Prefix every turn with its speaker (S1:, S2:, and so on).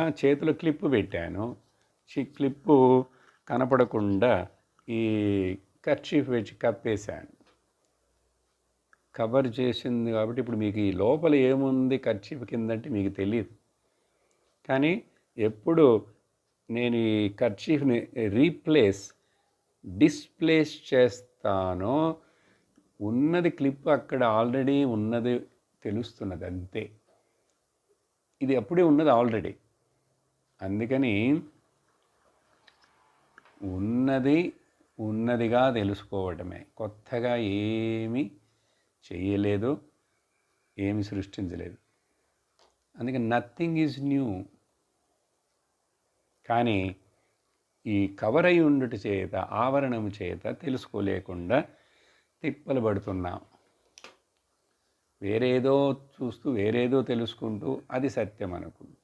S1: చేతిలో క్లిప్పు పెట్టాను. క్లిప్పు కనపడకుండా ఈ కర్చీఫ్ పెట్టి కప్పేశాను. కవర్ చేసింది కాబట్టి ఇప్పుడు మీకు ఈ లోపల ఏముంది కర్చీఫ్ కిందంటే మీకు తెలియదు. కానీ ఎప్పుడు నేను ఈ కర్చీఫ్ని డిస్ప్లేస్ చేస్తానో ఉన్నది క్లిప్ అక్కడ ఆల్రెడీ ఉన్నది తెలుస్తున్నది అంతే. ఇది అప్పుడే ఉన్నది ఆల్రెడీ. అందుకని ఉన్నదిగా తెలుసుకోవడమే. కొత్తగా ఏమీ చేయలేదు, ఏమి సృష్టించలేదు. అందుకని నథింగ్ ఈజ్ న్యూ. కానీ ఈ కవర్ అయి ఉండుట చేత, ఆవరణము చేత తెలుసుకోలేకుండా తిప్పలు పడుతున్నాం. వేరేదో చూస్తూ వేరేదో తెలుసుకుంటూ అది సత్యం అనుకుంటాం.